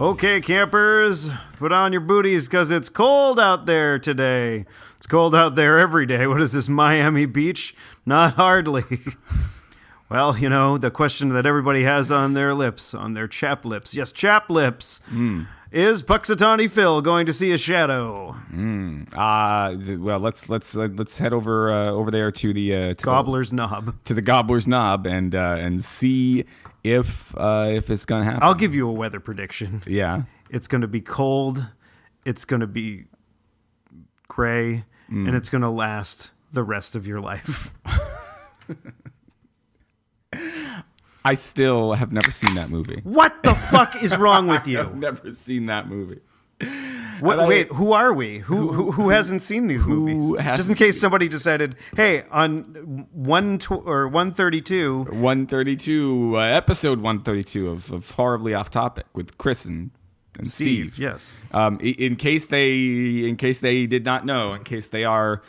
Okay, campers, put on your booties because it's cold out there today. It's cold out there every day. What is this, Miami Beach? Not hardly. Well, you know, the question that everybody has on their lips, on their chap lips. Yes, chap lips. Is Punxsutawney Phil going to see a shadow? Well, let's head over there to the Gobbler's Knob. To the Gobbler's Knob and see if it's gonna happen. I'll give you a weather prediction. Yeah, it's gonna be cold. It's gonna be gray, and it's gonna last the rest of your life. I still have never seen that movie. What the fuck is wrong with you? I've never seen that movie. Wait, who are we? Who hasn't seen these movies? Just in case somebody decided, hey, on 132, episode 132 of Horribly Off Topic with Chris and Steve. Yes. In case they did not know, in case they are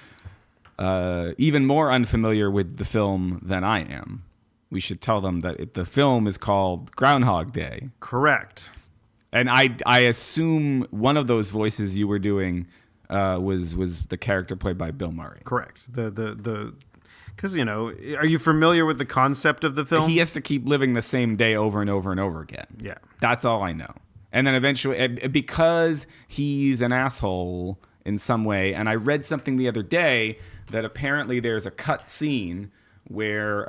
even more unfamiliar with the film than I am, we should tell them that the film is called Groundhog Day. Correct. And I assume one of those voices you were doing was the character played by Bill Murray. Correct. Because, you know, are you familiar with the concept of the film? He has to keep living the same day over and over and over again. Yeah. That's all I know. And then eventually, because he's an asshole in some way, and I read something the other day that apparently there's a cut scene where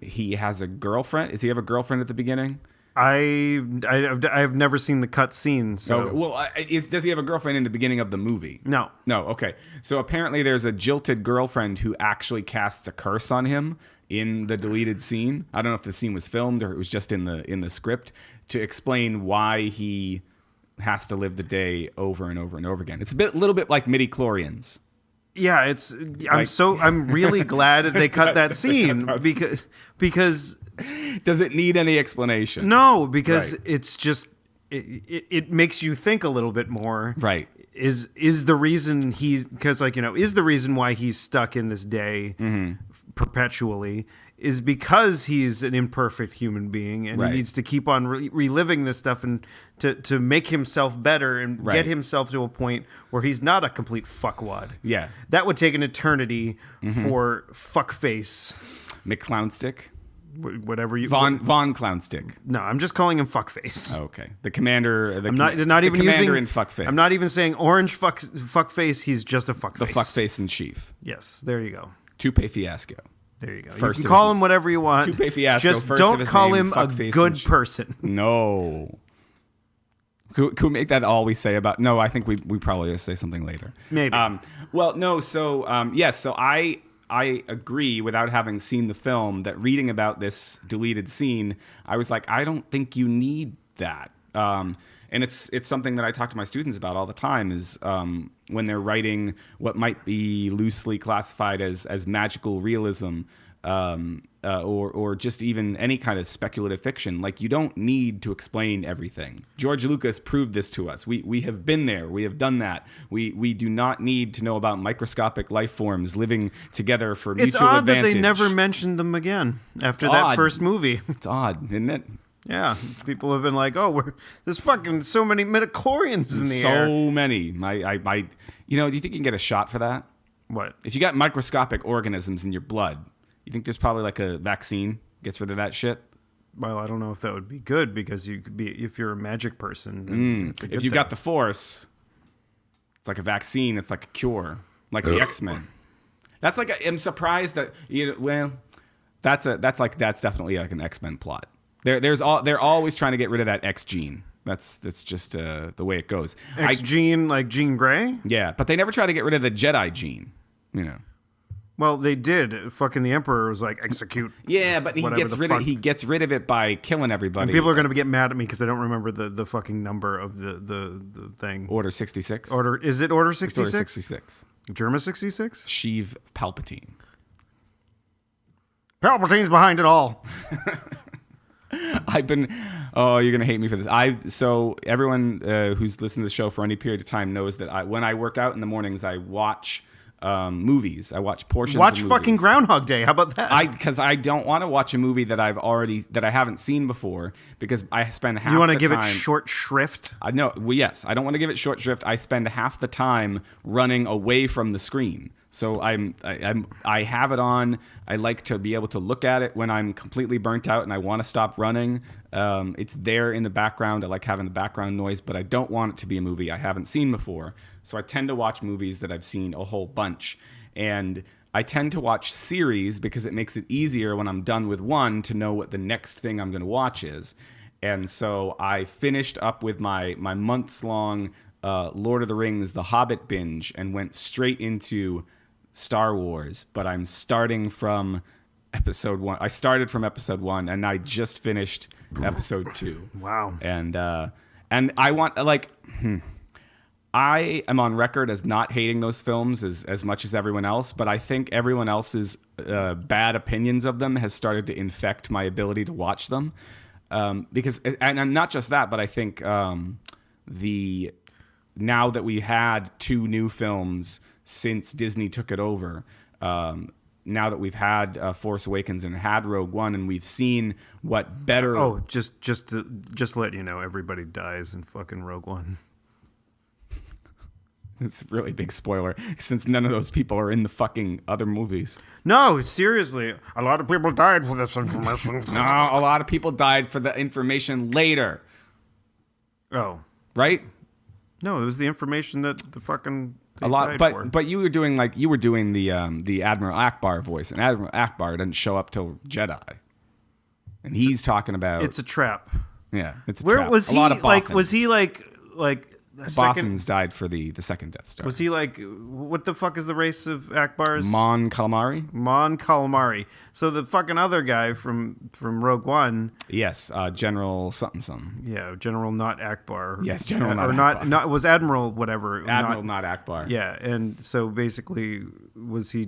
he has a girlfriend. Does he have a girlfriend at the beginning? I've never seen the cut scene. So. Oh, well, does he have a girlfriend in the beginning of the movie? No. Okay. So apparently there's a jilted girlfriend who actually casts a curse on him in the deleted scene. I don't know if the scene was filmed or it was just in the script to explain why he has to live the day over and over and over again. It's a little bit like midi-chlorians. Yeah, I'm really glad that they cut that scene because does it need any explanation? No, because it's just it makes you think a little bit more. Right. Is the reason is the reason why he's stuck in this day perpetually is because he's an imperfect human being and he needs to keep on reliving this stuff and to make himself better and get himself to a point where he's not a complete fuckwad. Yeah. That would take an eternity for fuckface. McClownstick? Whatever you... Von Clownstick. No, I'm just calling him fuckface. Okay. The commander... I'm not even commander using... in fuckface. I'm not even saying orange fuckface. He's just a fuckface. The fuckface in chief. Yes, there you go. Toupee Fiasco. There you go. You can call him whatever you want. Toupee Fiasco. Just don't call him a good person. No. Could we make that all we say about... No, I think we probably say something later. Maybe. Well, no, so... yes, so I agree, without having seen the film, that reading about this deleted scene, I was like, I don't think you need that. And it's something that I talk to my students about all the time is when they're writing what might be loosely classified as magical realism or just even any kind of speculative fiction. Like, you don't need to explain everything. George Lucas proved this to us. We have been there. We have done that. We do not need to know about microscopic life forms living together for mutual advantage. It's odd that they never mentioned them again after that first movie. It's odd, isn't it? Yeah, people have been like, "Oh, there's fucking so many midichlorians in the air." So many. Do you think you can get a shot for that? What? If you got microscopic organisms in your blood, you think there's probably like a vaccine gets rid of that shit? Well, I don't know if that would be good because you could be, if you're a magic person. Then if you got the Force, it's like a vaccine. It's like a cure, like the X-Men. That's like I'm surprised that that's definitely like an X-Men plot. They're always trying to get rid of that X gene. That's just the way it goes. X gene, like Jean Grey? Yeah, but they never try to get rid of the Jedi gene. Well, they did. Fucking the Emperor was like, execute. Yeah, but he gets rid of it by killing everybody. And people are going to get mad at me because I don't remember the fucking number of the thing. Order 66. Is it Order 66? Order 66. Germa 66? Sheev Palpatine. Palpatine's behind it all. You're gonna hate me for this. So everyone who's listened to the show for any period of time knows that when I work out in the mornings, I watch movies. I watch portions. Watch of fucking movies. Groundhog Day. How about that? Because I don't want to watch a movie that I haven't seen before, because I spend half. You want the to give time, it short shrift? I know. Well, yes, I don't want to give it short shrift. I spend half the time running away from the screen. So I have it on. I like to be able to look at it when I'm completely burnt out and I want to stop running. It's there in the background. I like having the background noise, but I don't want it to be a movie I haven't seen before. So I tend to watch movies that I've seen a whole bunch. And I tend to watch series because it makes it easier when I'm done with one to know what the next thing I'm going to watch is. And so I finished up with my months-long Lord of the Rings, The Hobbit binge, and went straight into Star Wars. But I'm starting from episode 1. I started from episode 1, and I just finished episode 2. Wow. And I want, I am on record as not hating those films as much as everyone else, but I think everyone else's bad opinions of them has started to infect my ability to watch them. Because, and not just that, but I think now that we had 2 new films since Disney took it over, now that we've had Force Awakens and had Rogue One, and we've seen what better... Oh, just to let you know, everybody dies in fucking Rogue One. It's a really big spoiler, since none of those people are in the fucking other movies. No, seriously. A lot of people died for this information. No, a lot of people died for the information later. Oh. Right? No, it was the information that the fucking... A lot, but you were doing the Admiral Akbar voice, and Admiral Akbar didn't show up till Jedi, and he's talking about... It's a trap. Yeah, it's a Where trap. was he? A lot of Like, Boffins. was he like the second? Boffins died for the second Death Star. Was he like, what the fuck is the race of Akbar's? Mon Calamari? Mon Calamari. So the fucking other guy from Rogue One. Yes, General something. Yeah, General not Akbar. Yes, General not or Akbar. not was Admiral whatever. Admiral not Akbar. Yeah, and so basically, was he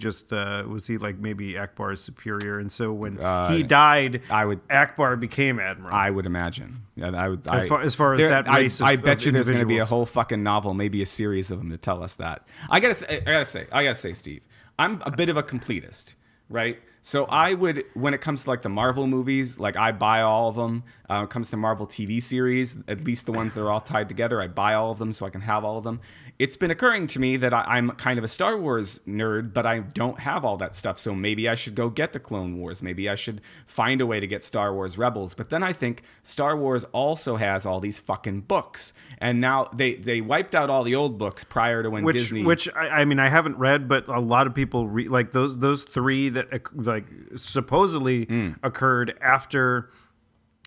like maybe Akbar's superior? And so when he died, Akbar became Admiral. I would imagine. Yeah, I would. As far as that race I of bet you there's going to be a individuals. whole fucking novel, maybe a series of them to tell us that. I gotta say, Steve, I'm a bit of a completist, right? So I would, when it comes to like the Marvel movies, like I buy all of them. When it comes to Marvel TV series, at least the ones that are all tied together, I buy all of them so I can have all of them. It's been occurring to me that I'm kind of a Star Wars nerd, but I don't have all that stuff. So maybe I should go get the Clone Wars. Maybe I should find a way to get Star Wars Rebels. But then I think Star Wars also has all these fucking books. And now they wiped out all the old books prior to when Disney... Which I mean, I haven't read, but a lot of people like those 3 that like supposedly occurred after...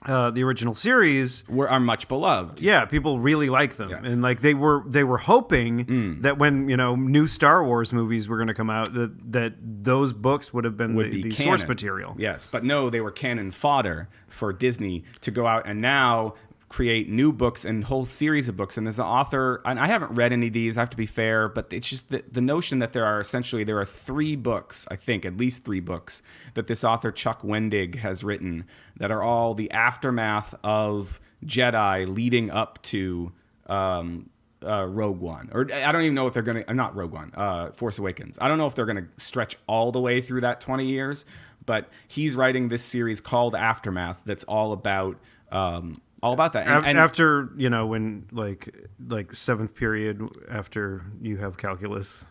the original series are much beloved. Yeah, people really like them, Yeah. and like they were hoping that when new Star Wars movies were going to come out, that those books would have been the source material. Yes, but no, they were canon fodder for Disney to go out and now create new books and whole series of books. And there's an author, and I haven't read any of these, I have to be fair, but it's just the notion that there are 3 books, I think, at least 3 books, that this author Chuck Wendig has written that are all the aftermath of Jedi leading up to Rogue One. Or I don't even know if they're going to, not Rogue One, Force Awakens. I don't know if they're going to stretch all the way through that 20 years, but he's writing this series called Aftermath that's all about that. And after when like 7th period after you have calculus,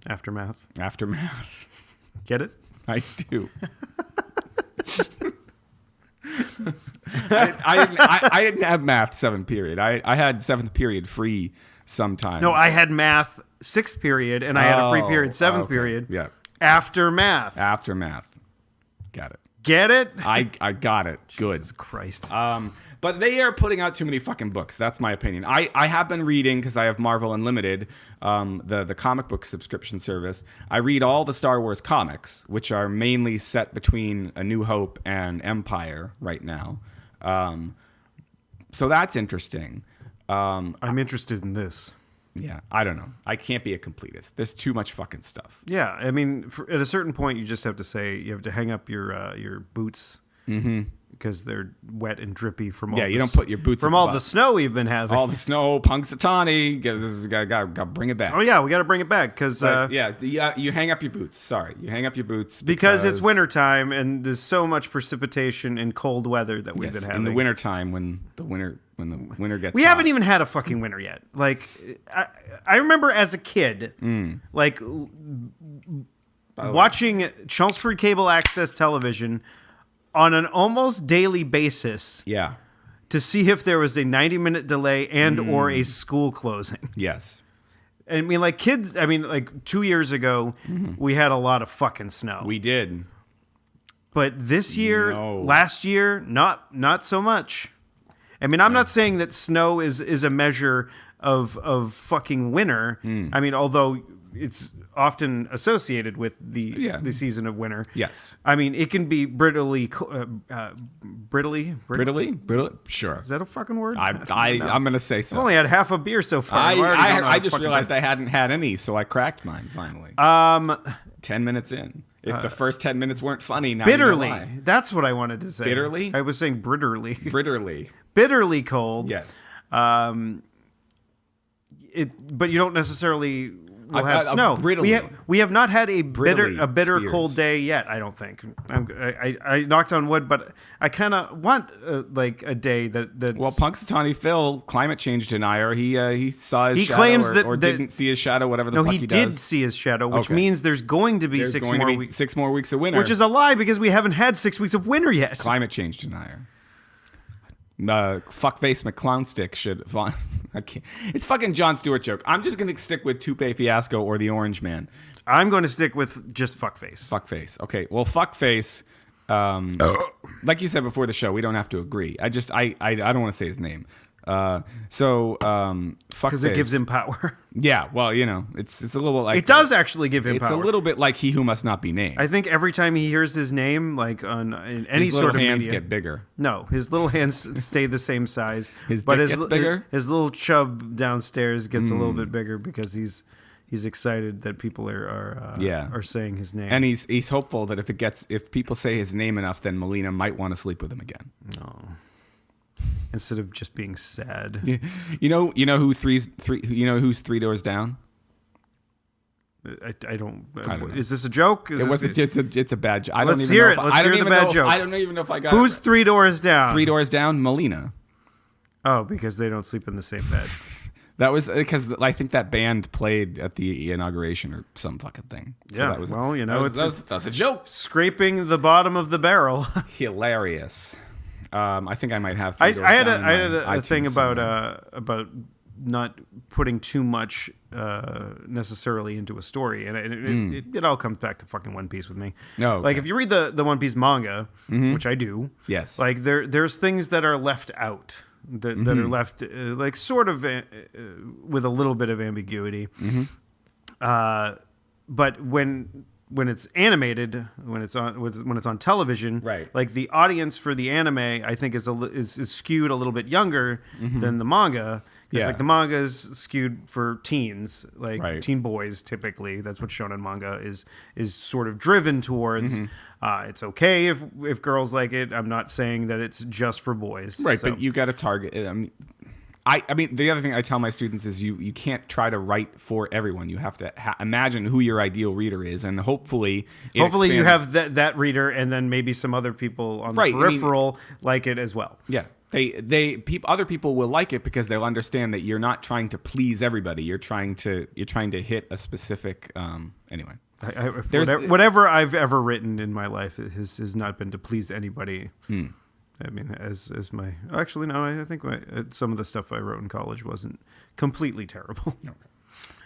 aftermath. Get it? I do. I didn't have math 7th period. I had 7th period free sometimes. No, I had math 6th period, and I had a free period 7th period. Yeah. Aftermath. Got it. Get it? I got it. Good. Jesus Christ. But they are putting out too many fucking books. That's my opinion. I have been reading, because I have Marvel Unlimited, the comic book subscription service. I read all the Star Wars comics, which are mainly set between A New Hope and Empire right now. So that's interesting. I'm interested in this. Yeah, I don't know. I can't be a completist. There's too much fucking stuff. Yeah, I mean, at a certain point, you just have to say, you have to hang up your boots. Mm-hmm. because they're wet and drippy from all. Yeah, you don't put your boots from at all the the snow we've been having. all the snow. Punxsutawney, got to bring it back. Oh yeah, we got to bring it back because You hang up your boots. Sorry, you hang up your boots because it's wintertime and there's so much precipitation and cold weather that we've been having. In the wintertime when the winter gets. We hot. haven't even had a fucking winter yet. Like I remember as a kid, like watching Chelmsford Cable Access Television on an almost daily basis. Yeah. To see if there was a 90-minute delay and or a school closing. Yes. I mean, like kids. I mean, like 2 years ago, we had a lot of fucking snow. We did. But this year, last year, not so much. I mean, I'm not saying that snow is a measure of fucking winter. I mean, although it's often associated with the season of winter. Yes. I mean, it can be brittly. Sure. Is that a fucking word? I'm gonna say so. I've only had half a beer so far. I just realized I hadn't had any, so I cracked mine finally. 10 minutes in. If the first 10 minutes weren't funny, now bitterly. You know why. That's what I wanted to say. Bitterly? I was saying bitterly. Bitterly cold. Yes. But you don't necessarily will have snow. Brittly. We have not had a bitter Spears. cold day yet. I don't think. I knocked on wood, but I kind of want like a day that. Well, Punxsutawney Phil, climate change denier, he saw his shadow claims or didn't see his shadow, whatever the fuck he does. No, he did see his shadow, which means there's going to be 6 more weeks. 6 more weeks of winter, which is a lie because we haven't had 6 weeks of winter yet. Climate change denier. Fuckface McClown stick should. It's fucking Jon Stewart joke. I'm just gonna stick with Toupee Fiasco or the Orange Man. I'm going to stick with just fuckface. Fuckface. Okay. Well, fuckface. Like you said before the show, we don't have to agree. I don't want to say his name. Fuckface, because it gives him power. Yeah, well, you know, it's a little like it does actually give him power. It's a little bit like He Who Must Not Be Named. I think every time he hears his name, like in any sort of media, his little hands get bigger. No, his little hands stay the same size. His dick gets bigger. His little chub downstairs gets a little bit bigger because he's excited that people are saying his name, and he's hopeful that if people say his name enough, then Melina might want to sleep with him again. No. Instead of just being sad. You know who's 3 doors down? I don't know. Is this a joke? It's a bad joke. Let's hear it. Let's hear the bad joke. I don't even know if I got Who's it. 3 doors down? 3 doors down, Melina. Oh, because they don't sleep in the same bed. That was because I think that band played at the inauguration or some fucking thing. So yeah, well, you know, that's a joke. Scraping the bottom of the barrel. Hilarious. I think I might have. I had a thing about not putting too much necessarily into a story, and it all comes back to fucking One Piece with me. No, like if you read the One Piece manga, which I do, yes, like there's things that are left out that are left like sort of with a little bit of ambiguity. But when it's animated, when it's on television, right? Like the audience for the anime, I think is skewed a little bit younger than the manga. Because like the manga is skewed for teens, like teen boys typically. That's what shonen manga is sort of driven towards. It's okay if girls like it. I'm not saying that it's just for boys, right? So. But you got to target. I mean, the other thing I tell my students is you can't try to write for everyone. You have to imagine who your ideal reader is, and hopefully you have that reader, and then maybe some other people on the peripheral like it as well. Yeah, other people will like it because they'll understand that you're not trying to please everybody. You're trying to hit a specific. Anyway, whatever I've ever written in my life has not been to please anybody. I mean, as my actually no, I think some of the stuff I wrote in college wasn't completely terrible. Okay.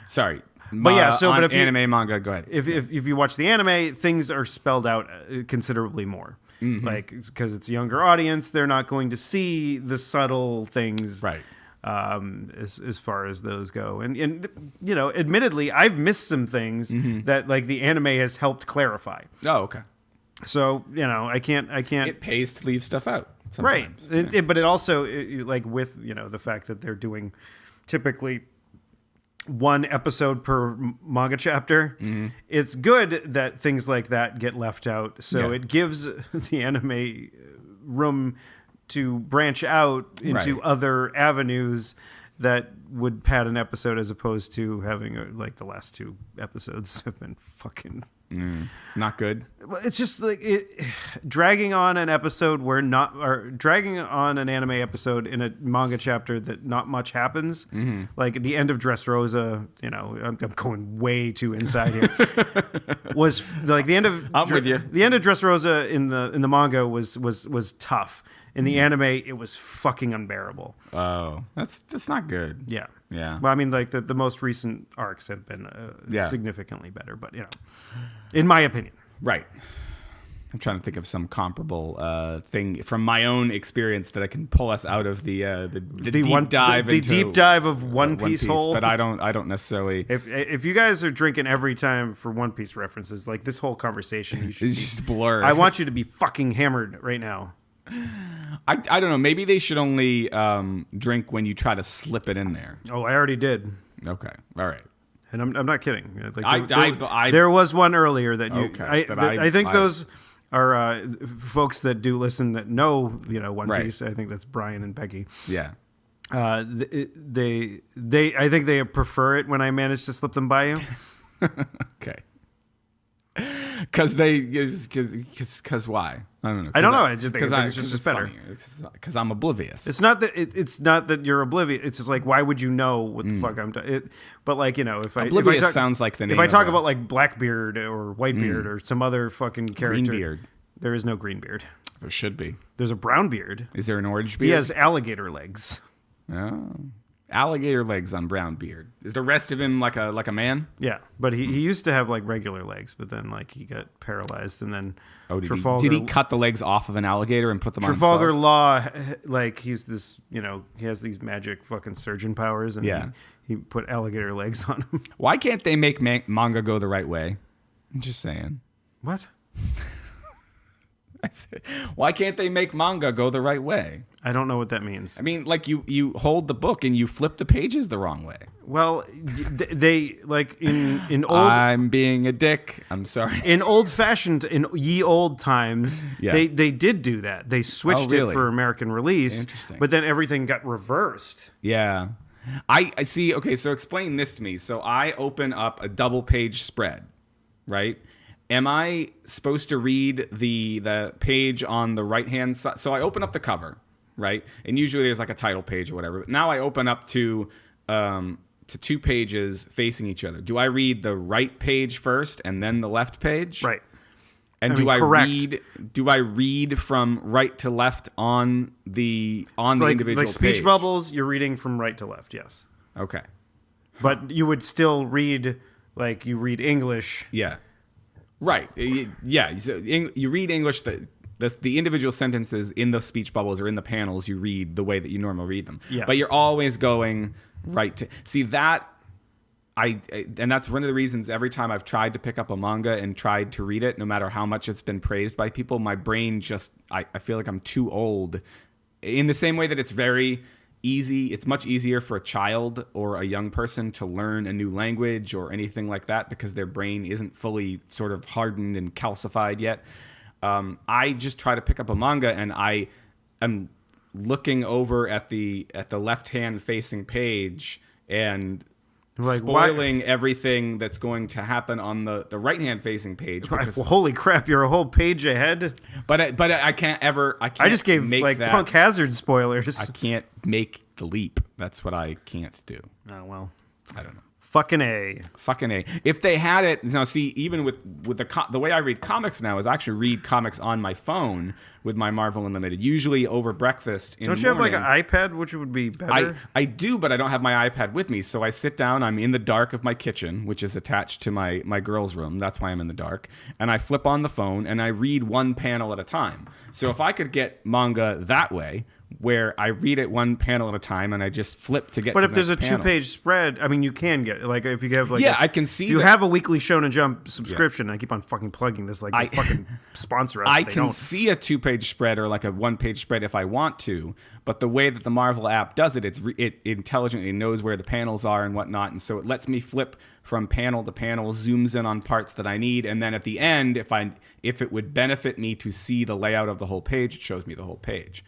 Sorry, but yeah. So, but if anime manga, go ahead. If you watch the anime, things are spelled out considerably more. Like because it's a younger audience, they're not going to see the subtle things, right? As far as those go, and you know, admittedly, I've missed some things that like the anime has helped clarify. Oh, okay. So, you know, I can't. It pays to leave stuff out sometimes. Right. But it also, like with, you know, the fact that they're doing typically one episode per manga chapter, it's good that things like that get left out. So it gives the anime room to branch out into Right. other avenues that would pad an episode, as opposed to having like the last 2 episodes have been fucking Not good. Well, it's just like dragging on an episode or dragging on an anime episode in a manga chapter that not much happens. Mm-hmm. Like at the end of Dressrosa, I'm going way too inside here. Was like the end of I'm with you. The end of Dressrosa in the manga was tough. In the anime, it was fucking unbearable. Oh, that's not good. Yeah. Yeah. Well, I mean, like the most recent arcs have been Yeah. significantly better, but in my opinion. Right. I'm trying to think of some comparable thing from my own experience that I can pull us out of the deep dive the into deep dive of One Piece hole. But I don't necessarily. If you guys are drinking every time for One Piece references, like this whole conversation, you should It's just blur. I want you to be fucking hammered right now. I don't know. Maybe they should only drink when you try to slip it in there. Oh, I already did, Okay. All right. and I'm not kidding. Like, I- there was one earlier that you. Okay, I think those are folks that do listen that know One Right. Piece. I think that's Brian and Becky. Yeah. They I think they prefer it when I manage to slip them by you. Okay. Because why? I don't know. I don't know. I just think it's just better. Because I'm oblivious. It's not that it's not that you're oblivious. It's just like, why would you know what the fuck I'm talking? But like, Oblivious sounds like the name. If I talk of about like Blackbeard or Whitebeard or some other fucking character, Greenbeard. there is no Greenbeard. There should be. There's a Brownbeard. Is there an orange beard? He has alligator legs. Oh. Alligator legs on brown beard. Is the rest of him like a man? Yeah, but he used to have like regular legs, but then like he got paralyzed, and then Did he cut the legs off of an alligator and put them on Trafalgar himself? Law, like he's this, he has these magic fucking surgeon powers, and Yeah. he put alligator legs on him. Why can't they make manga go the right way? I'm just saying. What? I said, why can't they make manga go the right way? I don't know what that means. I mean, like you hold the book and you flip the pages the wrong way. Well, they like in old I'm being a dick. I'm sorry. in old fashioned in ye old times. Yeah. They did do that. They switched really? it for American release. Interesting. But then everything got reversed. Yeah. I see. Okay, so explain this to me. So I open up a double page spread, right? Am I supposed to read the page on the right hand side? So I open up the cover, right? And usually there's like a title page or whatever. But now I open up to 2 pages facing each other. Do I read the right page first and then the left page? Right. And correct. do I read from right to left on the individual like speech page? bubbles, you're reading from right to left, yes. Okay. But you would still read like you read English. Yeah. Right. Yeah. So you read English. The individual sentences in the speech bubbles or in the panels, you read the way that you normally read them. Yeah. But you're always going right to see that. And that's one of the reasons every time I've tried to pick up a manga and tried to read it, no matter how much it's been praised by people, my brain just I feel like I'm too old. In the same way that it's very easy, it's much easier for a child or a young person to learn a new language or anything like that because their brain isn't fully sort of hardened and calcified yet. I just try to pick up a manga and I am looking over at the left-hand facing page and Like, spoiling everything that's going to happen on the right-hand facing page. Because, Well, holy crap, you're a whole page ahead. but I can't I just gave make like that, Punk Hazard spoilers. I can't make the leap. That's what I can't do. Oh well. I don't know. Fucking A. Fucking A. If they had it now, see, even with the way I read comics now is I actually read comics on my phone with my Marvel Unlimited, usually over breakfast. Don't you have like an iPad, which would be better? I do, but I don't have my iPad with me. So I sit down, I'm in the dark of my kitchen, which is attached to my girl's room. That's why I'm in the dark. And I flip on the phone and I read one panel at a time. So if I could get manga that way, where I read it one panel at a time and I just flip to get But to if the there's a next panel. 2-page spread, I mean, you can get like if you have like I can see you that. have a weekly Shonen Jump subscription. I keep on fucking plugging this like they fucking sponsor us. I They can don't. see a 2-page spread or like a 1-page spread if I want to, but the way that the Marvel app does it, it intelligently knows where the panels are and whatnot, and so it lets me flip from panel to panel, zooms in on parts that I need, and then at the end, if it would benefit me to see the layout of the whole page, it shows me the whole page.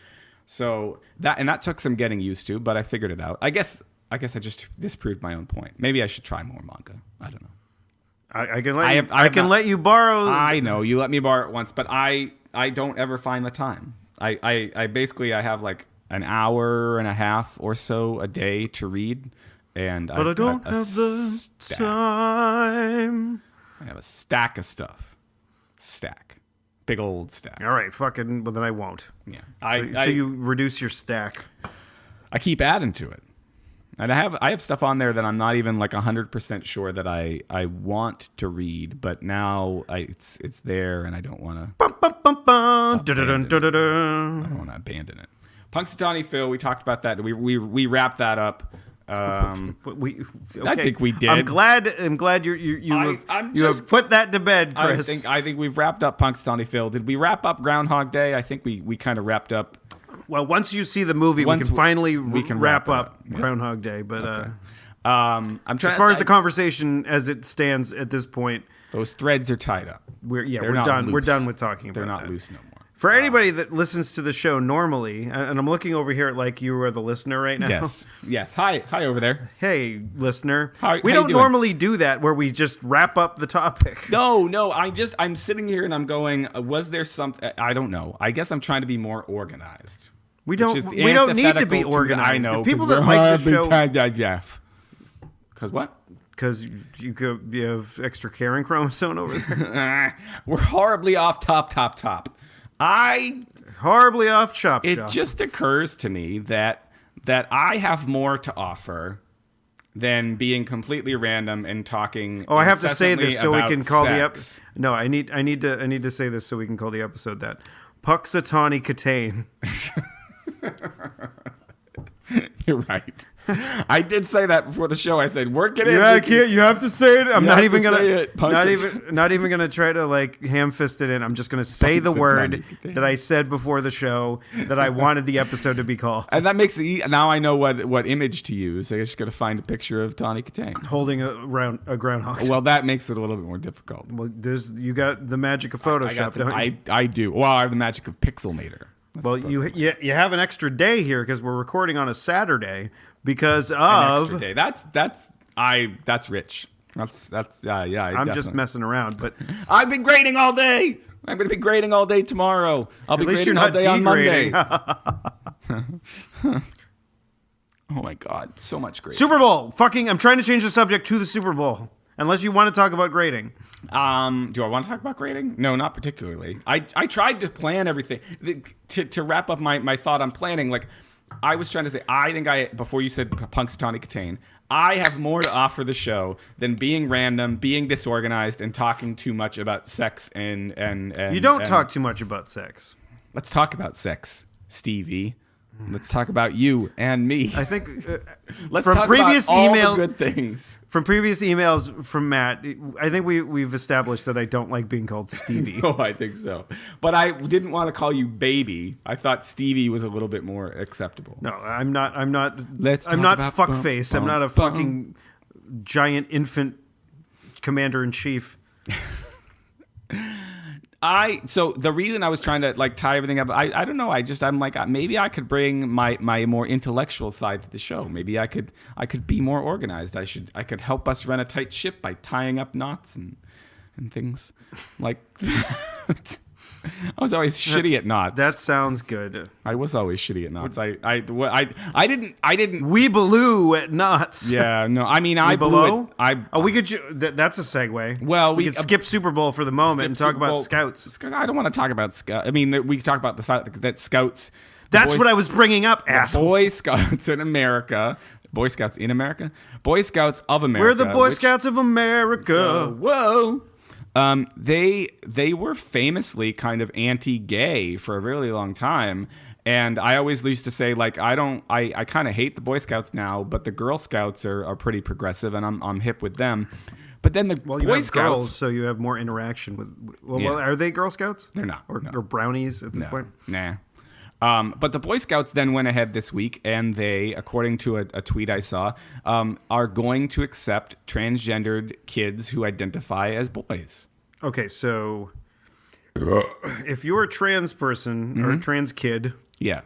So that took some getting used to, but I figured it out. I guess I just disproved my own point. Maybe I should try more manga. I don't know. I can let you borrow. I know you let me borrow it once, but I don't ever find the time. I basically I have like an hour and a half or so a day to read, and but I don't have the time. I have a stack of stuff. Big old stack. All right, fucking. Well, then I won't. Yeah, So you reduce your stack. I keep adding to it, and I have stuff on there that I'm not even like 100% sure that I want to read, but now it's there, and I don't want to. I don't want to abandon it. Punxsutawney Phil, we talked about that. We wrapped that up. Okay. I think we did. I'm glad you have put that to bed, Chris. I think we've wrapped up Punxsutawney Phil. Did we wrap up Groundhog Day? I think we kind of wrapped up. Well, once you see the movie, we can finally wrap up Yeah. Groundhog Day. But Okay. I'm trying as far as the conversation as it stands at this point, those threads are tied up. we're not done. loose. We're done with talking They're about not that. loose no more. For anybody that listens to the show normally, and I'm looking over here at like you are the listener right now. Yes. Hi over there. Hey, listener. How we you don't doing? normally do that where we just wrap up the topic. No. I'm sitting here and I'm going. Was there something? I don't know. I guess I'm trying to be more organized. We don't need to be organized. I know. The people that like the show. Yeah. Because what? Because you have extra Karen chromosome over there. We're horribly off top. Horribly off shop. It just occurs to me that I have more to offer than being completely random and talking. Oh, I have to say this so we can call the episode. No, I need to say this so we can call the episode that. Punxsutawney Kitaen. You're right. I did say that before the show. I said, "Work it in." Yeah, I can't. You have to say it. I'm not even gonna say it. not even gonna try to like ham fist it in. I'm just gonna say the word that I said before the show that I wanted the episode to be called. And that makes it now I know what image to use. I just got to find a picture of Tawny Kitaen Holding a groundhog. Well, that makes it a little bit more difficult. Well, you got the magic of Photoshop, don't you? I do. Well, I have the magic of Pixelmator. Well, you have an extra day here because we're recording on a Saturday because of an extra day. That's rich. That's yeah. I'm just messing around, but I've been grading all day. I'm going to be grading all day tomorrow. I'll be grading all day on Monday. Oh my God, so much grading. Super Bowl. I'm trying to change the subject to the Super Bowl. Unless you want to talk about grading. Do I want to talk about grading? No, not particularly. I tried to plan everything. To wrap up my thought on planning, like I was trying to say, before you said Punxsutawney Kitaen, I have more to offer the show than being random, being disorganized, and talking too much about sex and you don't talk too much about sex. Let's talk about sex, Stevie. Let's talk about you and me. I think let's from talk previous about all emails, the good things. From previous emails from Matt, I think we've established that I don't like being called Stevie. No, I think so. But I didn't want to call you baby. I thought Stevie was a little bit more acceptable. No, I'm not. I'm not about fuckface. I'm not a fucking giant infant commander in chief. So the reason I was trying to like tie everything up, I don't know. I'm like, maybe I could bring my more intellectual side to the show. Maybe I could be more organized. I could help us run a tight ship by tying up knots and things like that. I was always shitty at knots. That sounds good. I was always shitty at knots. I didn't. Weebaloo at knots. Yeah, no. I mean, I blew it. We could. That's a segue. Well, we could skip Super Bowl for the moment and talk about Scouts. I don't want to talk about Scouts. I mean, we could talk about the fact that Scouts. That's what I was bringing up, asshole. Boy Scouts in America. Boy Scouts in America. Boy Scouts of America. We're the Boy Scouts of America. Whoa. They were famously kind of anti-gay for a really long time, And I always used to say, like, I kind of hate the Boy Scouts now, but the Girl Scouts are pretty progressive, and I'm hip with them. But then the Well, Boy you have Scouts, girls, so you have more interaction with. Well, are they Girl Scouts? They're not. Or, No. or brownies at this point? Nah. But the Boy Scouts then went ahead this week, and they, according to a tweet I saw, are going to accept transgendered kids who identify as boys. Okay, so if you're a trans person or a trans kid Yeah.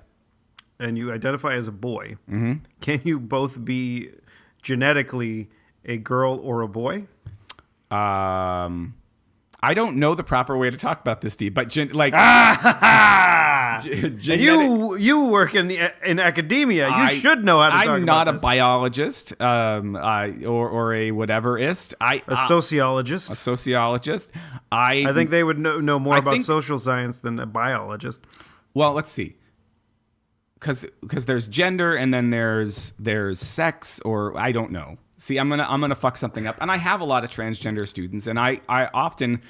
and you identify as a boy, can you both be genetically a girl or a boy? I don't know the proper way to talk about this, Steve, but And you work in academia. You should know how to talk about this. I'm not a biologist, or a whateverist. A sociologist. A sociologist. I think they would know more about social science than a biologist. Well, let's see. Because there's gender and then there's sex, or I don't know. See, I'm gonna fuck something up, and I have a lot of transgender students, and I often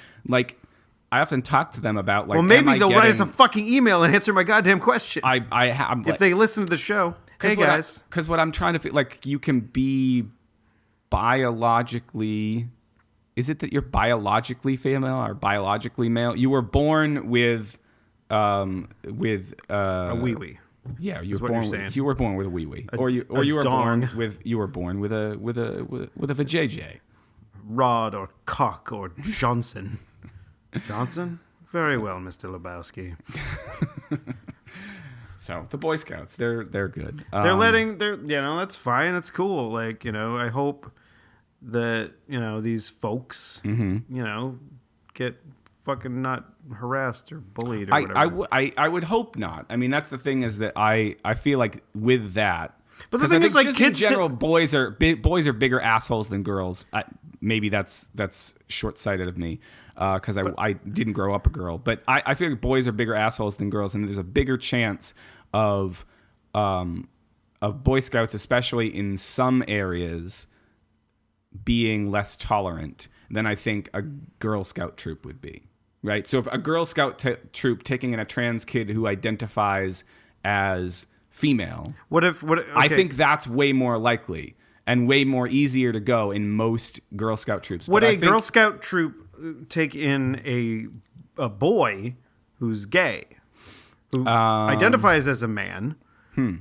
talk to them about, like, well, maybe they'll write us a fucking email and answer my goddamn question. If they listen to the show. Hey guys, because what I'm trying to feel, like, you can be biologically. Is it that you're biologically female or biologically male? You were born with a wee-wee. Yeah, you were born with a wee-wee, or you were dong. born with a vajayjay. Rod or cock or Johnson. Johnson? Very well, Mr. Lebowski. So the Boy Scouts, they're good. That's fine. It's cool. Like, I hope that, these folks, get fucking not harassed or bullied or whatever. I would hope not. I mean, that's the thing, is that I feel like with that. But the thing is, like, just kids in general, boys are bigger assholes than girls. Maybe that's short-sighted of me, because I didn't grow up a girl. But I feel like boys are bigger assholes than girls, and there's a bigger chance of Boy Scouts, especially in some areas, being less tolerant than I think a Girl Scout troop would be. Right? So if a Girl Scout troop taking in a trans kid who identifies as female, I think that's way more likely and way more easier to go in most Girl Scout troops. Would a Girl Scout troop take in a boy who's gay, who identifies as a man,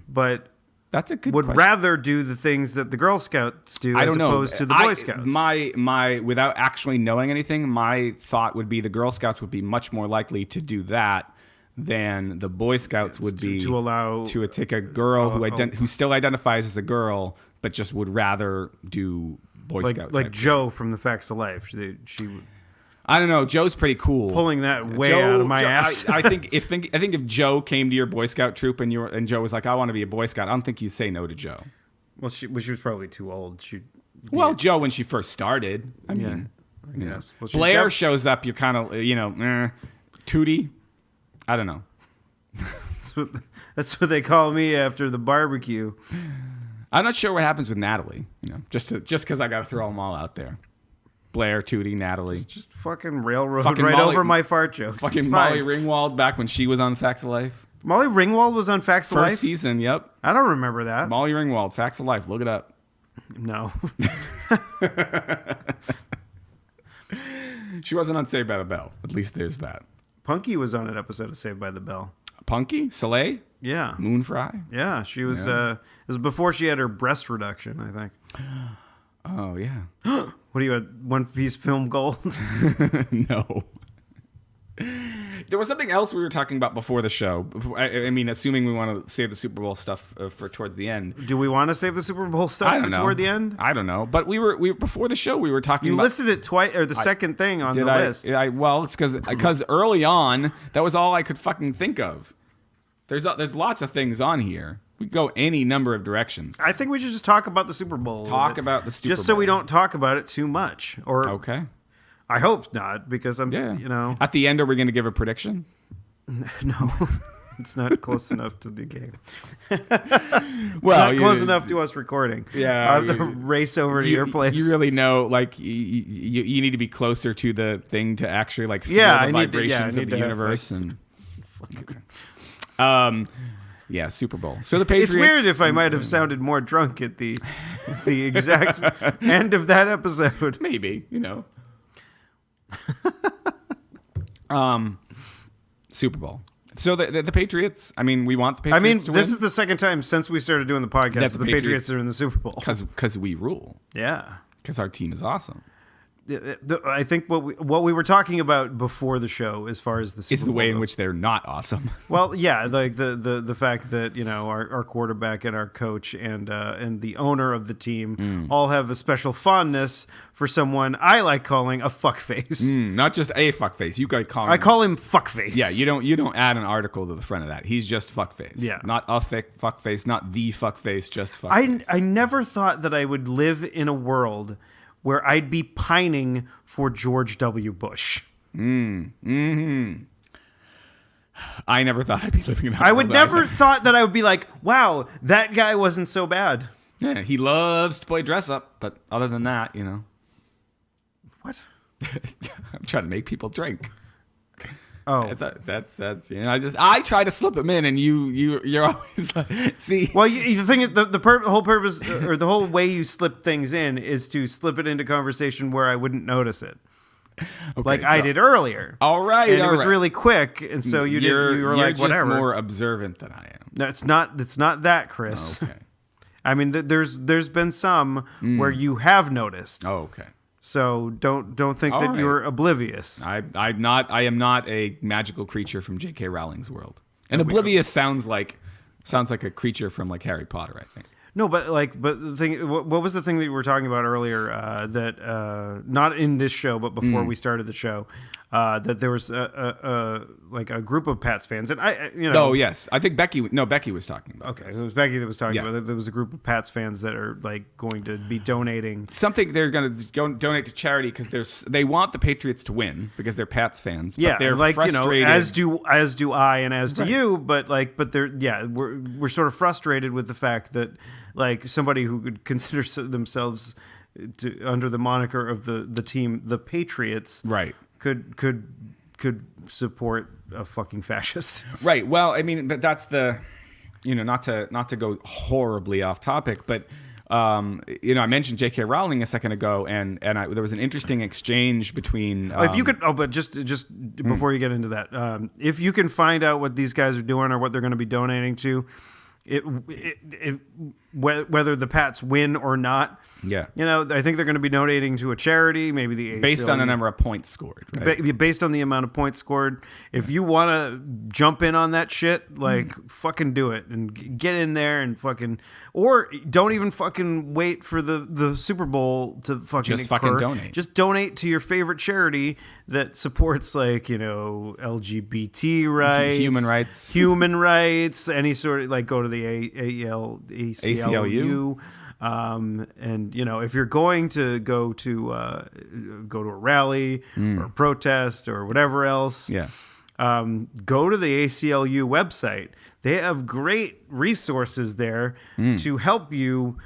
but that's a good would question. rather do the things that the Girl Scouts do as opposed to the Boy Scouts? My without actually knowing anything, my thought would be the Girl Scouts would be much more likely to do that than the Boy Scouts would be to take a girl who still identifies as a girl, but just would rather do Boy Scout. Like Joe from The Facts of Life. She I don't know. Joe's pretty cool. Pulling that way out of my ass. I think if Joe came to your Boy Scout troop and Joe was like, I want to be a Boy Scout, I don't think you'd say no to Joe. Well, she was probably too old. Joe, when she first started, I mean, yes. Well, Blair shows up. You're kind of, Tootie. I don't know. That's what they call me after the barbecue. I'm not sure what happens with Natalie. Just because I got to throw them all out there. Blair, Tootie, Natalie. Just fucking railroad over my fart jokes. Fucking Molly Ringwald back when she was on Facts of Life. Molly Ringwald was on Facts of Life? First season, yep. I don't remember that. Molly Ringwald, Facts of Life. Look it up. No. She wasn't on Saved by the Bell. At least there's that. Punky was on an episode of Saved by the Bell. Punky? Soleil? Yeah. Moonfry? Yeah, she was. It was before she had her breast reduction, I think. Oh, yeah. What do you have? One Piece film gold? No. There was something else we were talking about before the show. I mean, assuming we want to save the Super Bowl stuff for toward the end. Do we want to save the Super Bowl stuff for toward the end? I don't know. But we were before the show. We were talking. You listed it twice, or the second thing on the list. Well, it's because early on that was all I could fucking think of. There's lots of things on here. We go any number of directions. I think we should just talk about the Super Bowl. Talk about the Super Bowl. Just so we don't talk about it too much. Okay. I hope not, because At the end, are we going to give a prediction? No. It's not close enough to the game. Well, not close enough to us recording. Yeah. I have to race over to your place. You really know, like, you need to be closer to the thing to actually, like, feel the vibrations of the universe. Okay. Yeah, Super Bowl. So the Patriots. It's weird if I might have sounded more drunk at the exact end of that episode. Maybe, Super Bowl. So the Patriots, I mean, we want the Patriots to win. This is the second time since we started doing the podcast that the Patriots are in the Super Bowl. Because we rule. Yeah. Because our team is awesome. I think what we were talking about before the show, as far as the Super is the way Bowl in which they're not awesome. Well, yeah, like the fact that our quarterback and our coach and the owner of the team all have a special fondness for someone I like calling a fuckface. Not just a fuckface. You guys call him. I call him fuckface. Yeah, you don't add an article to the front of that. He's just fuckface. Yeah, not a fuckface, not the fuckface, just fuckface. I never thought that I would live in a world where I'd be pining for George W. Bush. I never thought I'd be living in that world. I would never thought that I would be like, wow, that guy wasn't so bad. Yeah, he loves to play dress up, but other than that, What? I'm trying to make people drink. Oh, that's I try to slip them in, and you're always like, see. Well, the thing is, the whole purpose or the whole way you slip things in is to slip it into conversation where I wouldn't notice it, I did earlier. All right, and it was really quick, and so you were like, just whatever. More observant than I am. No, it's not that, Chris. Okay. I mean, there's been some where you have noticed. Oh, okay. So don't think that you're oblivious. I am not a magical creature from J.K. Rowling's world. And oblivious sounds like a creature from like Harry Potter, I think. No, but the thing, what was the thing that you were talking about earlier? That not in this show, but before we started the show, that there was a group of Pats fans, and Oh yes, I think Becky was talking about. Okay, it was Becky that was talking about it. There was a group of Pats fans that are like going to be donating something. They're going to donate to charity because they want the Patriots to win because they're Pats fans. But they're frustrated. as do I and as do you. But they're we're sort of frustrated with the fact that like somebody who could consider themselves under the moniker of the team, the Patriots, right, could support a fucking fascist. Right. Well, I mean, but that's the, not to go horribly off topic, but I mentioned J.K. Rowling a second ago, and there was an interesting exchange between. If you could, but just before you get into that, if you can find out what these guys are doing or what they're going to be donating to, whether the Pats win or not, I think they're going to be donating to a charity, maybe the ACLU, based on the number of points scored, right? Based on the amount of points scored. If you want to jump in on that shit, fucking do it and get in there and fucking, or don't even fucking wait for the Super Bowl to fucking just fucking donate. Just donate to your favorite charity that supports LGBT rights, human rights, any sort of go to the ACLU. And if you're going to go to a rally or a protest or whatever else, go to the ACLU website. They have great resources there to help you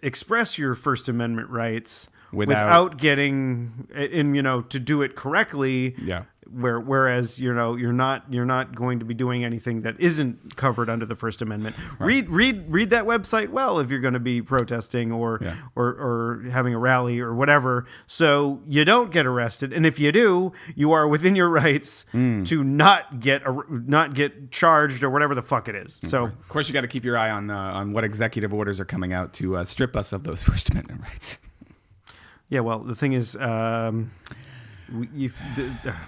express your First Amendment rights without getting to do it correctly. Yeah. Whereas you're not going to be doing anything that isn't covered under the First Amendment. Right. Read that website well if you're going to be protesting or having a rally or whatever, so you don't get arrested. And if you do, you are within your rights to not get charged or whatever the fuck it is. So of course you got to keep your eye on what executive orders are coming out to strip us of those First Amendment rights. Yeah. Well, the thing is.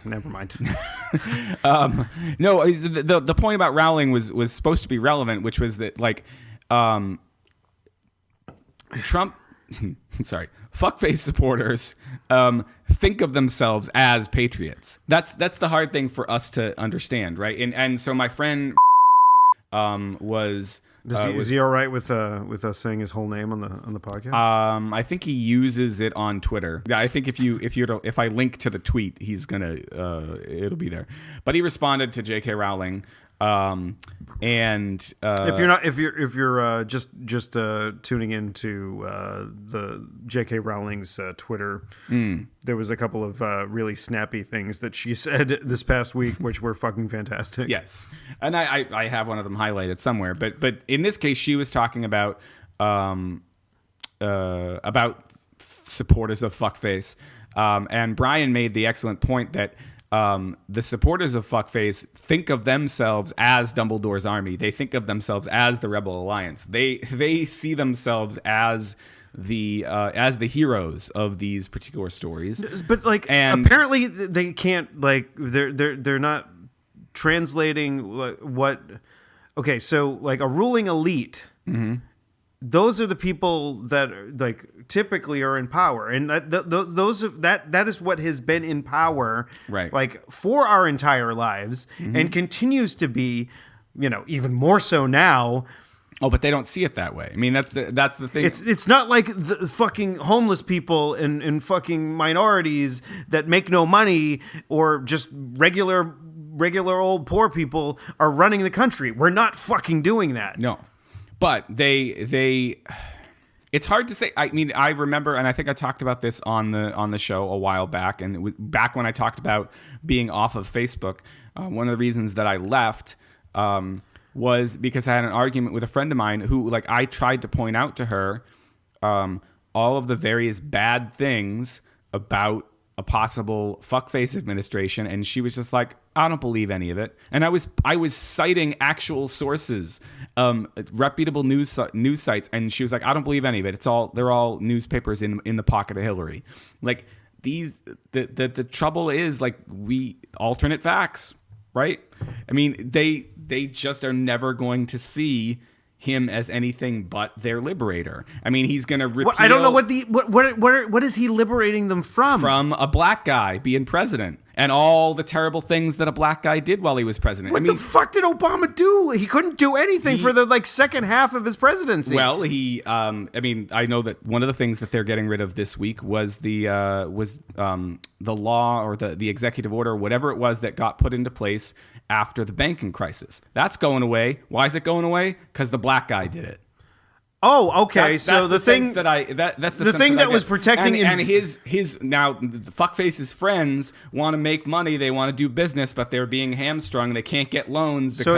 Never mind. No, the point about Rowling was supposed to be relevant, which was that Trump, fuckface supporters think of themselves as patriots. That's the hard thing for us to understand, right? And so my friend was. Is he all right with us saying his whole name on the podcast? I think he uses it on Twitter. Yeah, I think if I link to the tweet, he's gonna it'll be there. But he responded to J.K. Rowling And if you're just tuning into the J.K. Rowling's Twitter, there was a couple of really snappy things that she said this past week, which were fucking fantastic. Yes, and I have one of them highlighted somewhere, but in this case, she was talking about supporters of fuckface, and Brian made the excellent point that the supporters of fuckface think of themselves as Dumbledore's army. They think of themselves as the Rebel Alliance. They see themselves as the heroes of these particular stories. But apparently they can't, they're not translating what. Okay, so a ruling elite. Mm-hmm. Those are the people that typically are in power, and that is what has been in power, right? For our entire lives, and continues to be, even more so now. Oh, but they don't see it that way. I mean, that's the thing. It's not like the fucking homeless people and fucking minorities that make no money, or just regular old poor people are running the country. We're not fucking doing that. No. But they it's hard to say. I mean, I remember, and I think I talked about this on the show a while back, and it was back when I talked about being off of Facebook. One of the reasons that I left was because I had an argument with a friend of mine who, I tried to point out to her all of the various bad things about a possible fuckface administration, and she was just like, I don't believe any of it. And I was citing actual sources, reputable news sites, and she was like, I don't believe any of it. They're all newspapers in the pocket of Hillary. The trouble is we alternate facts, right? I mean, they just are never going to see him as anything but their liberator. I mean, he's going to repeal... I don't know what is he liberating them from? From a black guy being president and all the terrible things that a black guy did while he was president. What the fuck did Obama do? He couldn't do anything for the second half of his presidency. Well, I know that one of the things that they're getting rid of this week was the law or the executive order, whatever it was that got put into place after the banking crisis. That's going away. Why is it going away? Because the black guy did it. Oh, okay. So the thing that's the thing that was protecting and his now the fuckface's friends want to make money. They want to do business, but they're being hamstrung. They can't get loans because so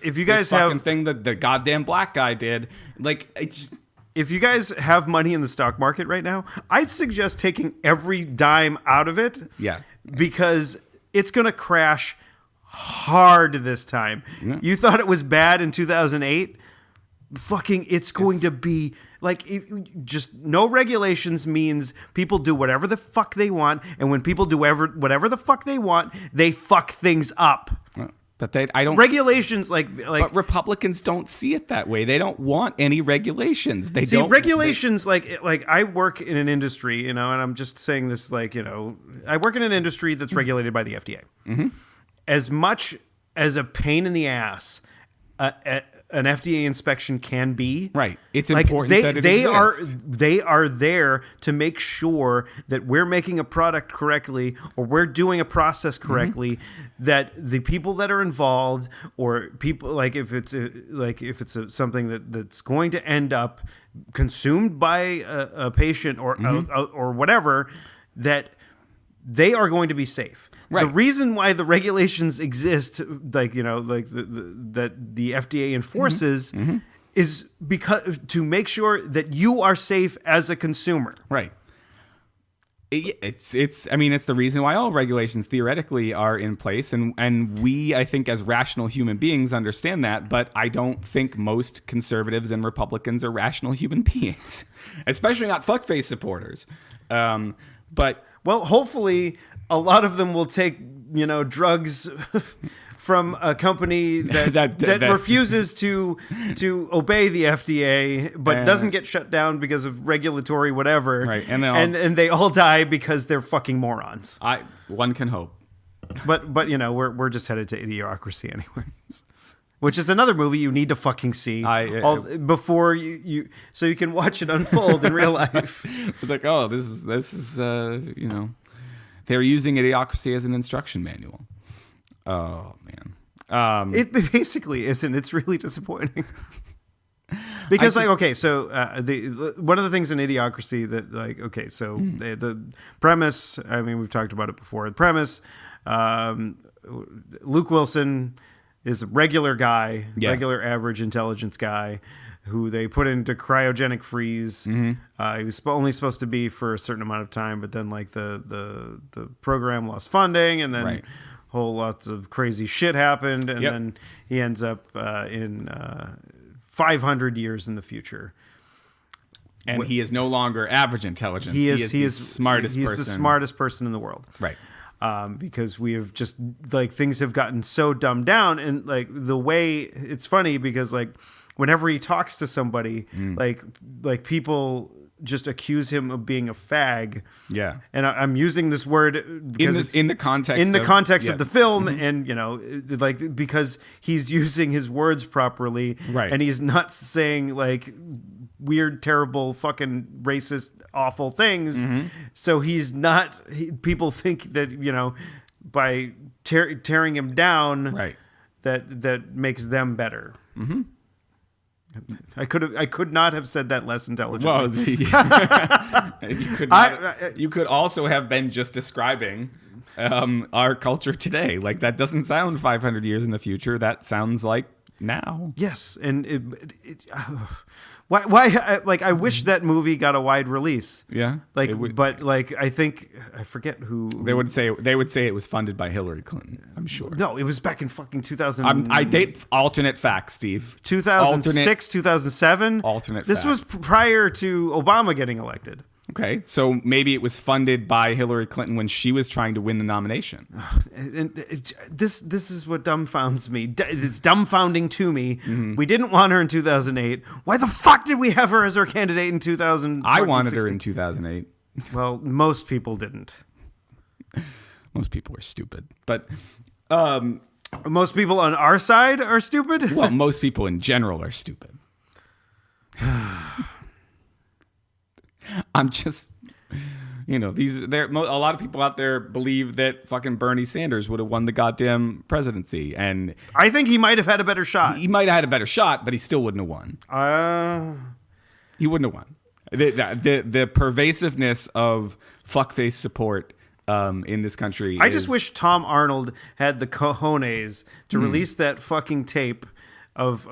if you guys have fucking thing that the goddamn black guy did, if you guys have money in the stock market right now, I'd suggest taking every dime out of it. Yeah, because it's gonna crash hard this time. Yeah. You thought it was bad in 2008. Fucking, it's going to be just no regulations means people do whatever the fuck they want, and when people do whatever the fuck they want, they fuck things up. But I don't regulations but Republicans don't see it that way. They don't want any regulations. They see don't regulations like I work in an industry, and I'm just saying this I work in an industry that's regulated by the FDA. Mm-hmm. As much as a pain in the ass an FDA inspection can be, right? It's important that it exists. They are there to make sure that we're making a product correctly, or we're doing a process correctly. Mm-hmm. That the people that are involved, or people if it's something that's going to end up consumed by a patient or or whatever, that they are going to be safe. Right. The reason why the regulations exist, that the FDA enforces, is because to make sure that you are safe as a consumer. Right. It's the reason why all regulations theoretically are in place, and we, I think, as rational human beings understand that, but I don't think most conservatives and Republicans are rational human beings, especially not fuckface supporters. But well, hopefully a lot of them will take, drugs from a company that refuses to obey the FDA, but doesn't get shut down because of regulatory whatever. Right. And they all die because they're fucking morons. One can hope. But we're just headed to Idiocracy anyways. Which is another movie you need to fucking see before you so you can watch it unfold in real life. It's this is they're using Idiocracy as an instruction manual. Oh man, It basically isn't. It's really disappointing. Because one of the things in Idiocracy that the premise, I mean, we've talked about it before. The premise, Luke Wilson is a regular guy, regular average intelligence guy who they put into cryogenic freeze. Mm-hmm. He was only supposed to be for a certain amount of time, but then like the program lost funding, and then whole lots of crazy shit happened, and then he ends up in 500 years in the future. And he is no longer average intelligence. He is the smartest person in the world. Right. Because we have just like things have gotten so dumbed down, and like the way it's funny because like whenever he talks to somebody, like people just accuse him of being a fag. Yeah. And I'm using this word because it's in the context of the film, mm-hmm. and you know, like because he's using his words properly, right? And he's not saying like weird, terrible, fucking racist, awful things. Mm-hmm. So he's not. People think that, you know, by tearing him down, right, that makes them better. Mm-hmm. I could not have said that less intelligently. Well, you could also have been just describing our culture today. Like that doesn't sound 500 years in the future. That sounds like now. Yes, and why? Like I wish that movie got a wide release. Yeah, like but like I think I forget who they would say it was funded by Hillary Clinton. I'm sure. No, it was back in fucking 2000. I date alternate facts, Steve. 2006, 2007. Alternate. This was prior to Obama getting elected. Okay, so maybe it was funded by Hillary Clinton when she was trying to win the nomination. This is what dumbfounds me. It's dumbfounding to me. Mm-hmm. We didn't want her in 2008. Why the fuck did we have her as our candidate in 2000? I wanted her in 2008. Well, most people didn't. Most people were stupid. But most people on our side are stupid? Well, most people in general are stupid. I'm just, you know, a lot of people out there believe that fucking Bernie Sanders would have won the goddamn presidency, and I think he might have had a better shot. He might have had a better shot, but he still wouldn't have won. He wouldn't have won. The pervasiveness of fuckface support in this country. I just wish Tom Arnold had the cojones to release that fucking tape of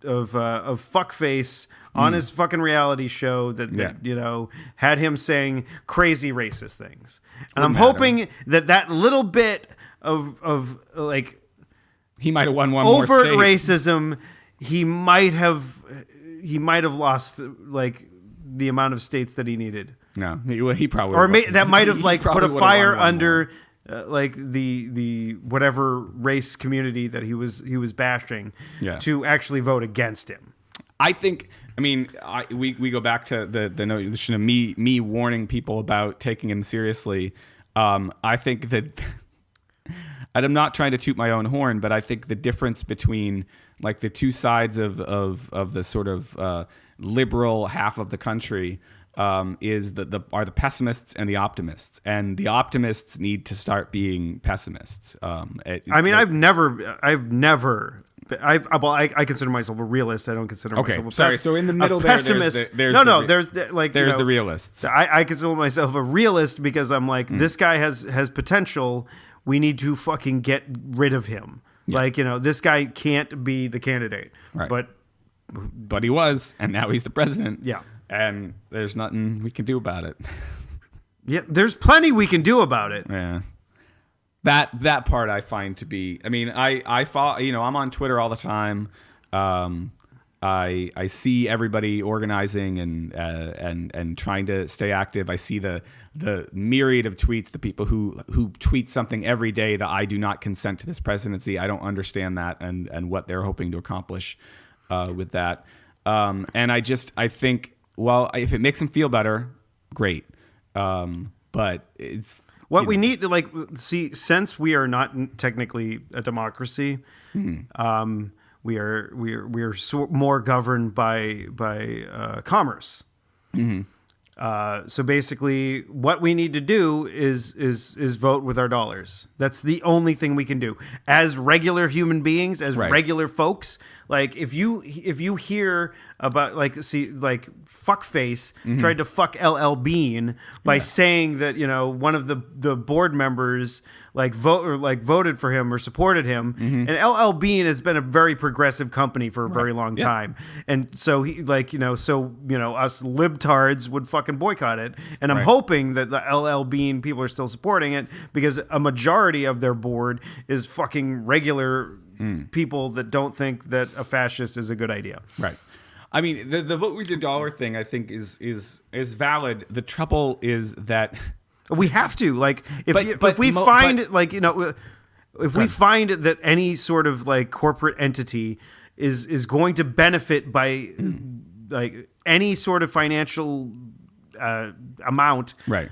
fuckface on his fucking reality show that you know had him saying crazy racist things, and I'm hoping that little bit of like he might have won one overt more state. Racism, he might have lost like the amount of states that he needed. No, he probably or that might have like put a fire under. Like the whatever race community that he was bashing to actually vote against him. I think. I mean, we go back to the notion of me warning people about taking him seriously. I think that, and I'm not trying to toot my own horn, but I think the difference between like the two sides of the sort of liberal half of the country is are the pessimists and the optimists, and the optimists need to start being pessimists. I've never. I consider myself a realist. I don't consider myself a pessimist. So in the middle, there's the realists. I consider myself a realist because I'm like, this guy has potential. We need to fucking get rid of him. Yeah. Like, you know, this guy can't be the candidate. Right. But he was, and now he's the president. Yeah. And there's nothing we can do about it. Yeah, there's plenty we can do about it. Yeah. That part I find to be. I mean, I follow. You know, I'm on Twitter all the time. I see everybody organizing and trying to stay active. I see the myriad of tweets, the people who tweet something every day that I do not consent to this presidency. I don't understand that and what they're hoping to accomplish with that. And I think, well, if it makes them feel better, great. But it's. What we need to like see, since we are not technically a democracy, we are more governed by commerce. Mm-hmm. So basically, what we need to do is vote with our dollars. That's the only thing we can do as regular human beings, as regular folks. Like if you hear about fuckface tried to fuck LL Bean by saying that one of the board members voted for him or supported him, and LL Bean has been a very progressive company for a very long time, and so he us libtards would fucking boycott it, and I'm hoping that the LL Bean people are still supporting it because a majority of their board is fucking regular people that don't think that a fascist is a good idea. Right. I mean, the vote with your dollar thing, I think, is valid. The trouble is that we have to if we find that any sort of corporate entity is going to benefit by any sort of financial amount, right.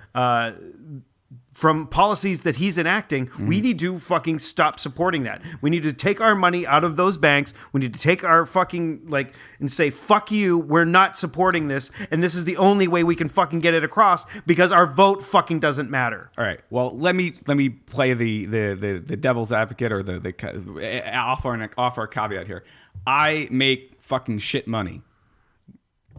From policies that he's enacting, we need to fucking stop supporting that. We need to take our money out of those banks. We need to take our fucking and say, fuck you, we're not supporting this, and this is the only way we can fucking get it across because our vote fucking doesn't matter. All right. Well, let me play the devil's advocate or offer a caveat here. I make fucking shit money.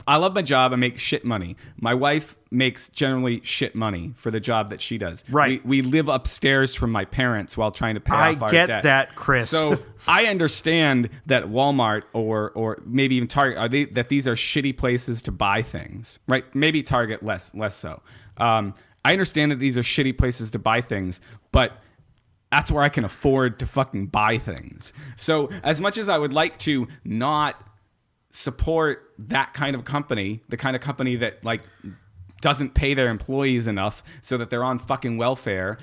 I love my job. I make shit money. My wife makes generally shit money for the job that she does. Right. We live upstairs from my parents while trying to pay off our debt. I get that, Chris. So I understand that Walmart or maybe even Target that these are shitty places to buy things. Right? Maybe Target less so. I understand that these are shitty places to buy things, but that's where I can afford to fucking buy things. So as much as I would like to not support that kind of company, the kind of company that doesn't pay their employees enough so that they're on fucking welfare,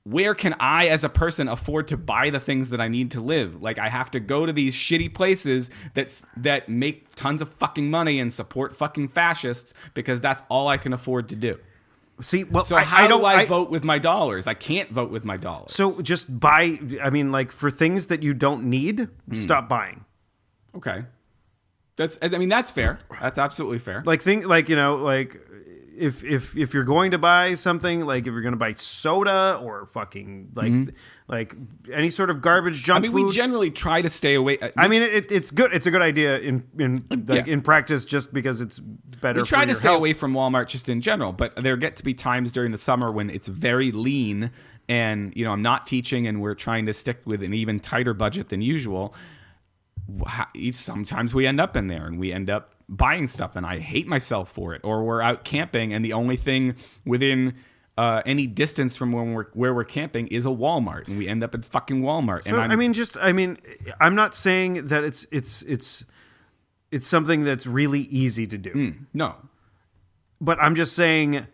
where can I as a person afford to buy the things that I need to live? I have to go to these shitty places that make tons of fucking money and support fucking fascists because that's all I can afford to do. See, well, so how do I vote with my dollars? I can't vote with my dollars. So just buy, for things that you don't need, stop buying. Okay. That's fair. That's absolutely fair. If you're going to buy something, if you're going to buy soda or fucking any sort of garbage junk food. We generally try to stay away. It's good. It's a good idea in practice just because it's better. We try to stay away from Walmart just in general, but there get to be times during the summer when it's very lean and I'm not teaching and we're trying to stick with an even tighter budget than usual. Sometimes we end up in there and we end up buying stuff and I hate myself for it, or we're out camping and the only thing within any distance from where we're camping is a Walmart and we end up at fucking Walmart. So I'm not saying that it's something that's really easy to do. No, but I'm just saying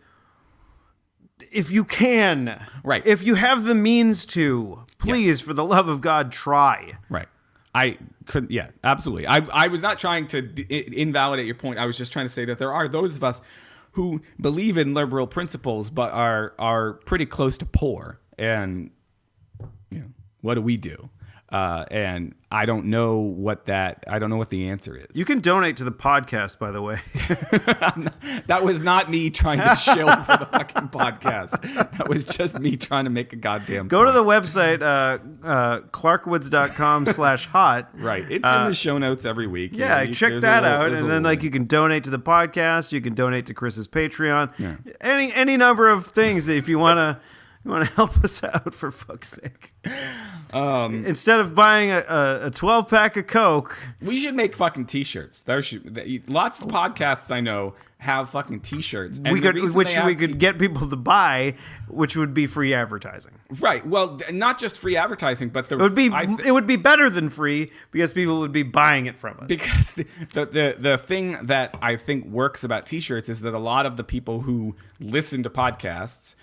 if you can, right? If you have the means to, please, for the love of God, try. Right. I couldn't. Yeah, absolutely. I was not trying to invalidate your point. I was just trying to say that there are those of us who believe in liberal principles, but are pretty close to poor. And what do we do? And I don't know what the answer is. You can donate to the podcast, by the way. That was not me trying to shill for the fucking podcast. That was just me trying to make a goddamn Go point. to the website, clarkwoods.com/hot. Right. It's in the show notes every week. Yeah, check that out. And then you can donate to the podcast. You can donate to Chris's Patreon. Yeah. Any number of things if you want to help us out, for fuck's sake. Instead of buying a 12-pack of Coke, we should make fucking T-shirts. Lots of podcasts I know have fucking T-shirts, and we could get people to buy, which would be free advertising. Right. Well, not just free advertising, but it would be better than free because people would be buying it from us. Because the thing that I think works about T-shirts is that a lot of the people who listen to podcasts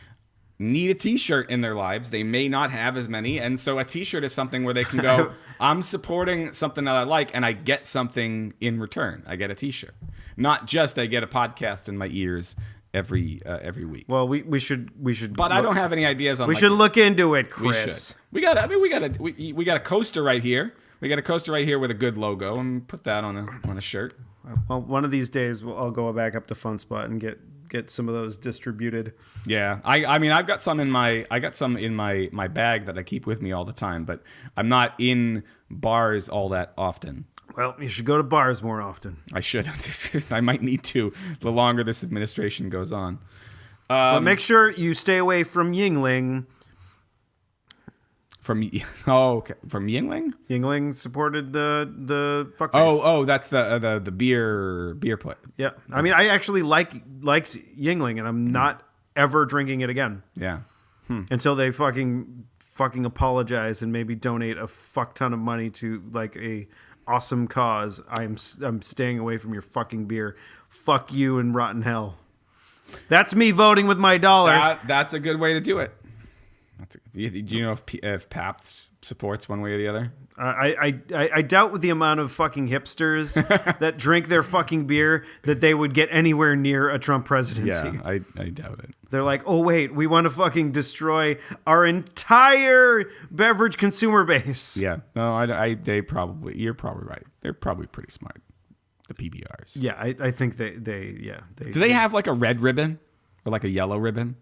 need a T-shirt in their lives. They may not have as many, and so a T-shirt is something where they can go, I'm supporting something that I like, and I get something in return. I get a T-shirt. Not just I get a podcast in my ears every week. Well, we should. But I don't have any ideas on. We should look into it, Chris. We got a coaster right here. We got a coaster right here with a good logo, and put that on a shirt. Well, one of these days I'll go back up to FunSpot and get some of those distributed. Yeah, I mean, I've got some in my my bag that I keep with me all the time, but I'm not in bars all that often. Well, you should go to bars more often. I should. I might need to the longer this administration goes on. But make sure you stay away from Yingling. From Yingling? Yingling supported the fuckface. Oh, that's the beer put. Yeah, I mean, I actually likes Yingling, and I'm not ever drinking it again. Yeah, until they fucking apologize and maybe donate a fuck ton of money to like a awesome cause. I'm staying away from your fucking beer. Fuck you and rotten hell. That's me voting with my dollar. That's a good way to do it. Do you know if Pabst supports one way or the other? I doubt with the amount of fucking hipsters that drink their fucking beer that they would get anywhere near a Trump presidency. Yeah, I doubt it. They're like, oh wait, we want to fucking destroy our entire beverage consumer base. Yeah, no, you're probably right. They're probably pretty smart. The PBRs. Yeah, I think they do they have like a red ribbon or like a yellow ribbon?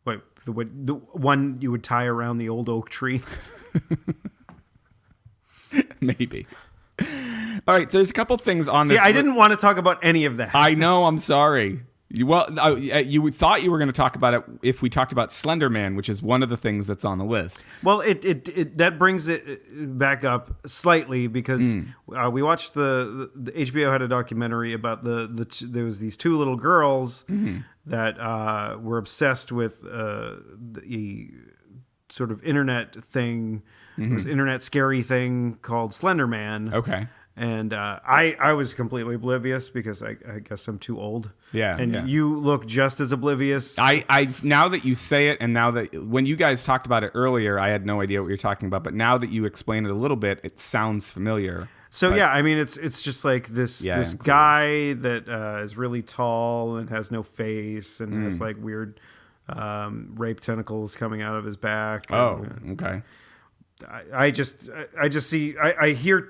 Wait, the one you would tie around the old oak tree? Maybe. All right, so there's a couple things on this. See, I didn't want to talk about any of that. I know, I'm sorry. You thought you were going to talk about it if we talked about Slender Man, which is one of the things that's on the list. Well, it that brings it back up slightly because we watched the HBO had a documentary about there was these two little girls that were obsessed with the sort of internet thing. It was internet scary thing called Slender Man. Okay. And I was completely oblivious because I guess I'm too old. Yeah. And you look just as oblivious. I now that you say it, and now that when you guys talked about it earlier, I had no idea what you're talking about. But now that you explain it a little bit, it sounds familiar. So yeah, I mean, it's just like this guy that is really tall and has no face and has like weird rape tentacles coming out of his back. Oh, okay. I just see I hear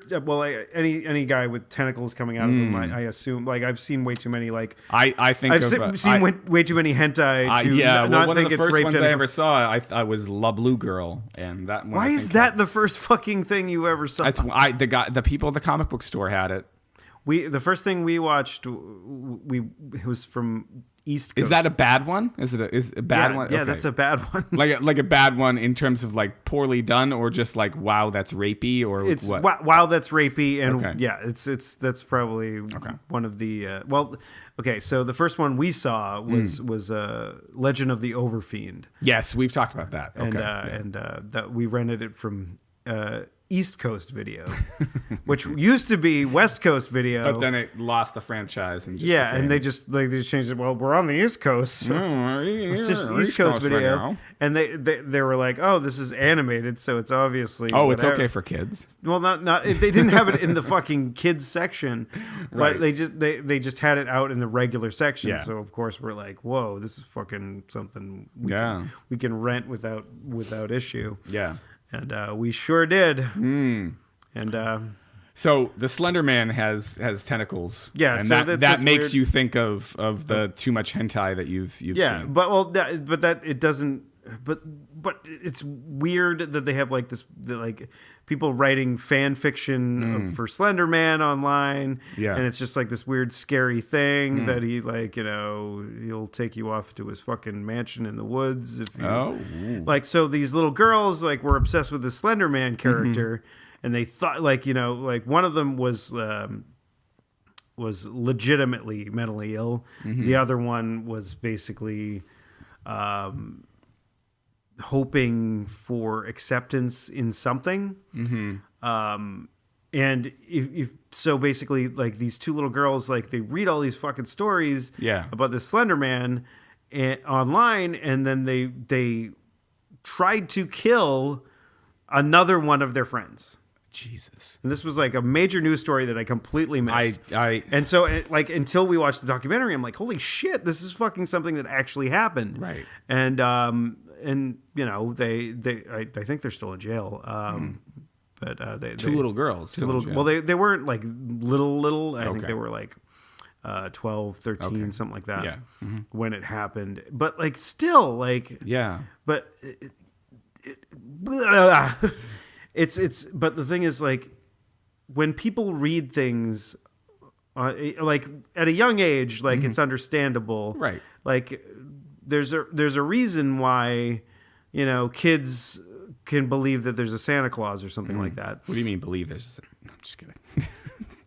any guy with tentacles coming out of him. I assume like I've seen way too many like I think I've seen way too many hentai to not one think of the it's first rape ones tentacles. I ever saw I was La Blue Girl, and that one. Why is that the first fucking thing you ever saw? The people at the comic book store had it. The first thing we watched it was from East Coast. Is that a bad one? Is a bad one? Yeah, Okay. that's a bad one. like a bad one in terms of like poorly done, or just like wow, that's rapey, or it's what? Wow, that's rapey, and Okay. yeah, that's probably one of the So the first one we saw was Legend of the Overfiend. Yes, we've talked about that. And okay. that we rented it from East Coast Video, which used to be West Coast Video, but then it lost the franchise and just and they just changed it. Well, we're on the East Coast, so it's just East Coast Video, right, and they were like, oh, this is animated, so it's obviously it's okay for kids. Well, not they didn't have it in the fucking kids section, but they just had it out in the regular section. Yeah. So of course we're like, whoa, this is fucking something we can rent without issue. Yeah. And we sure did. And so the Slender Man has tentacles. Yeah, and so that makes weird. You think of the too much hentai that you've seen. But that it doesn't. But it's weird that they have like this like people writing fan fiction for Slender Man online. Yeah, and it's just like this weird scary thing that he he'll take you off to his fucking mansion in the woods if you so these little girls were obsessed with the Slender Man character, and they thought one of them was legitimately mentally ill. The other one was basically hoping for acceptance in something. And if so basically these two little girls they read all these fucking stories about this Slender Man online, and then they tried to kill another one of their friends. Jesus. And this was a major news story that I completely missed. And so until we watched the documentary, I'm like, holy shit, this is fucking something that actually happened. Right. And I think they're still in jail. but Two little girls. Two little. Well, they weren't like little. I think they were like 12, 13, something like that. Yeah. When it happened, but like still like but it's but the thing is like when people read things like at a young age, like it's understandable, right? Like there's a reason why kids can believe that there's a Santa Claus or something like that. What do you mean believe there's? I'm just kidding.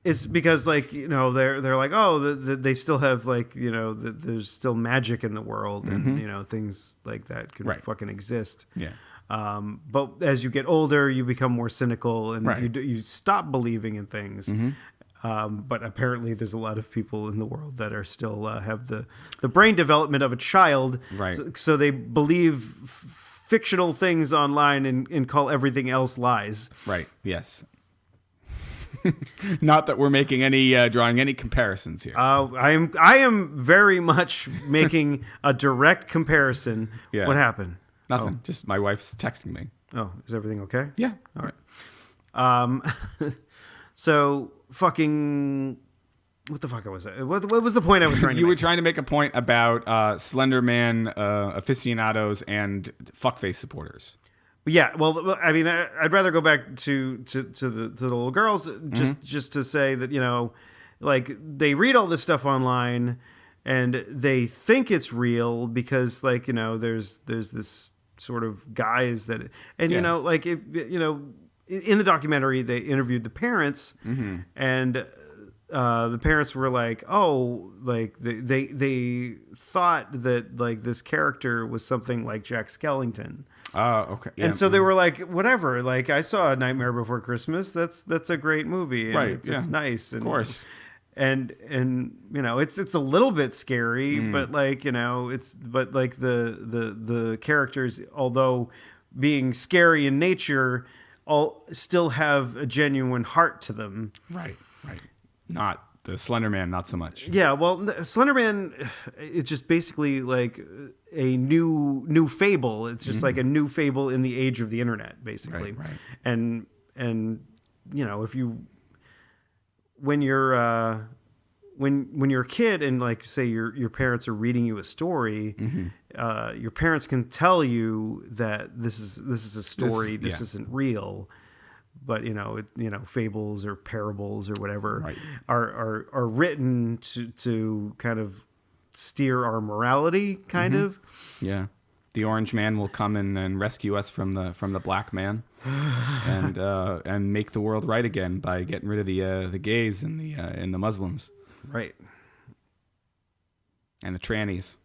It's because like they're like, oh, they still have like there's still magic in the world, and things like that can fucking exist. Yeah. But as you get older, you become more cynical, and you stop believing in things. But apparently, there's a lot of people in the world that are still have the brain development of a child, right? So they believe fictional things online and call everything else lies. Right. Yes. Not that we're making any drawing any comparisons here. I am very much making a direct comparison. Yeah. What happened? Nothing. Just my wife's texting me. Oh, is everything okay? Yeah. All right. So fucking. What the fuck was that? What was the point I was trying to make? You were trying to make a point about Slender Man aficionados and fuckface supporters. Yeah, well, I mean, I'd rather go back to the little girls just to say that like they read all this stuff online and they think it's real because like there's this sort of guys that like if in the documentary they interviewed the parents and the parents were like, oh, like they thought that like this character was something like Jack Skellington. Okay. Yeah. And so they were like, whatever. Like I saw A Nightmare Before Christmas. That's a great movie. And right. It's nice. And, of course. And it's a little bit scary, but like but like the characters, although being scary in nature, all still have a genuine heart to them. Right. Right. Not the Slender Man, not so much. Yeah, well, Slender Man, it's just basically like a new fable. It's just like a new fable in the age of the internet, basically. Right. And if you when you're a kid and like say your parents are reading you a story, your parents can tell you that this is a story, this isn't real. But fables or parables or whatever are written to kind of steer our morality, kind of. Yeah, the orange man will come in and rescue us from the black man, and make the world right again by getting rid of the gays and the Muslims, right, and the trannies.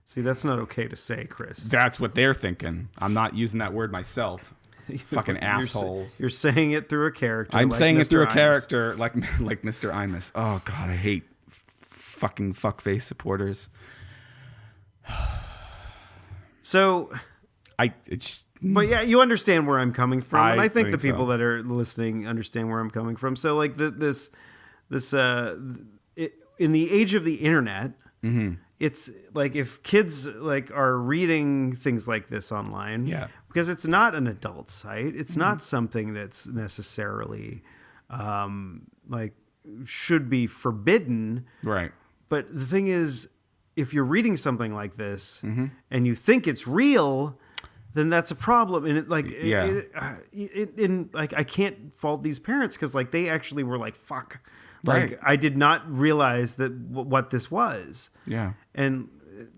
See, that's not okay to say, Chris. That's what they're thinking. I'm not using that word myself. Fucking assholes. You're saying it through a character. I'm like saying Mr. it through a Imus. character like Mr. Imus. Oh God, I hate fucking fuckface supporters. So, but yeah, you understand where I'm coming from, and I think the people that are listening understand where I'm coming from. So, like this in the age of the internet. It's like if kids like are reading things like this online, because it's not an adult site. It's not something that's necessarily like should be forbidden. Right. But the thing is, if you're reading something like this and you think it's real, then that's a problem. And like I can't fault these parents because like they actually were like, fuck. Like I did not realize that what this was. Yeah. And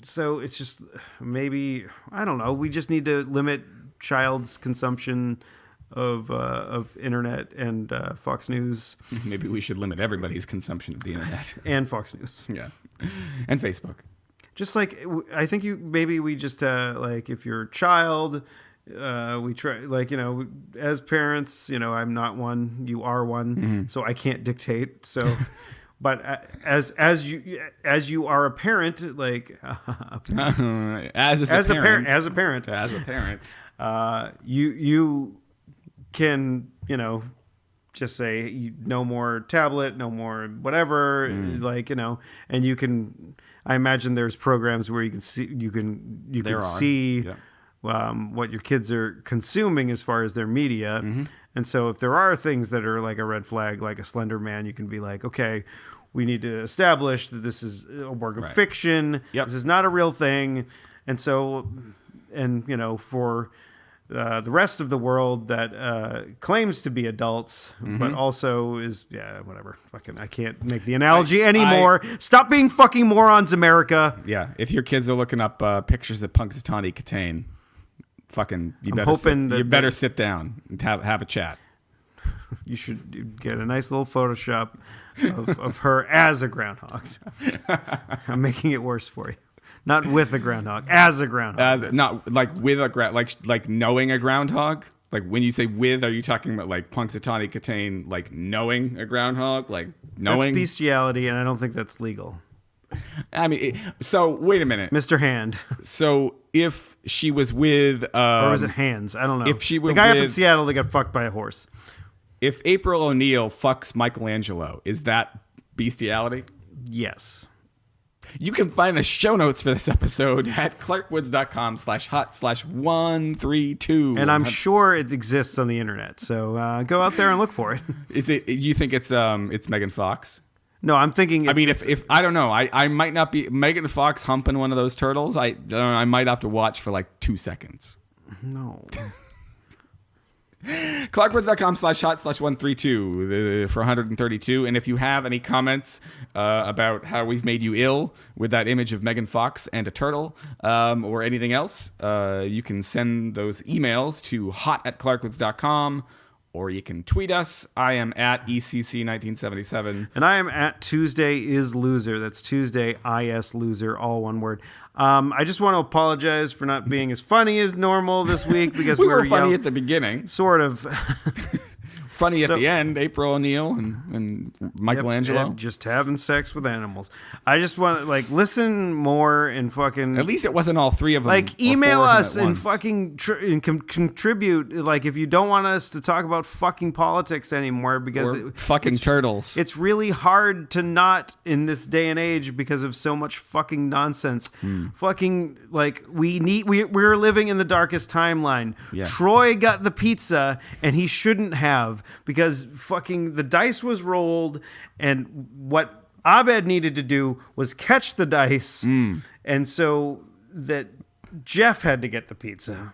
so it's just maybe I don't know. We just need to limit child's consumption of internet and Fox News. Maybe we should limit everybody's consumption of the internet and Fox News. Yeah, and Facebook. Just like I think we just like if you're a child. We try you know as parents, you know, I'm not one, you are one, so I can't dictate. So, but as you are a parent, like as a parent, you can, you know, just say no more tablet, no more whatever, like, you know, and you can. I imagine there's programs where you can see what your kids are consuming as far as their media. And so if there are things that are like a red flag, like a Slender Man, you can be like, okay, we need to establish that this is a work of fiction. Yep. This is not a real thing. And so, and for the rest of the world that claims to be adults, but also is, whatever. Fucking, I can't make the analogy anymore. Stop being fucking morons, America. Yeah, if your kids are looking up pictures of Punxsutawney Kitaen, fucking, you better sit down and have a chat. You should get a nice little Photoshop of her as a groundhog. I'm making it worse for you. Not with a groundhog, as a groundhog. Not like with a like knowing a groundhog. Like when you say with, are you talking about like Punxsutawney Kitaen, like knowing a groundhog, like knowing? That's bestiality, and I don't think that's legal. I mean, so wait a minute, Mr. Hand. So if she was with, or was it Hands? I don't know. If she were the guy with, up in Seattle that got fucked by a horse. If April O'Neil fucks Michelangelo, is that bestiality? Yes. You can find the show notes for this episode at clarkwoods.com/hot/132. And I'm sure it exists on the internet. So go out there and look for it. Is it? You think it's Megan Fox? No, I'm thinking. If I don't know, I might not be Megan Fox humping one of those turtles. I might have to watch for like 2 seconds. No. clarkwoods.com/hot/132 for 132. And if you have any comments about how we've made you ill with that image of Megan Fox and a turtle, or anything else, you can send those emails to hot@clarkwoods.com, or you can tweet us. I am at ECC1977. And I am at Tuesday is Loser. That's Tuesday IS Loser, all one word. I just want to apologize for not being as funny as normal this week because we were funny at the beginning. Sort of. Funny at the end, April O'Neil and Michelangelo. And just having sex with animals. I just want to listen more and fucking. At least it wasn't all three of them. Email us and fucking contribute. If you don't want us to talk about fucking politics anymore because fucking turtles. It's really hard to not in this day and age because of so much fucking nonsense. Fucking we're living in the darkest timeline. Yeah. Troy got the pizza and he shouldn't have. Because fucking the dice was rolled, and what Abed needed to do was catch the dice, and so that Jeff had to get the pizza.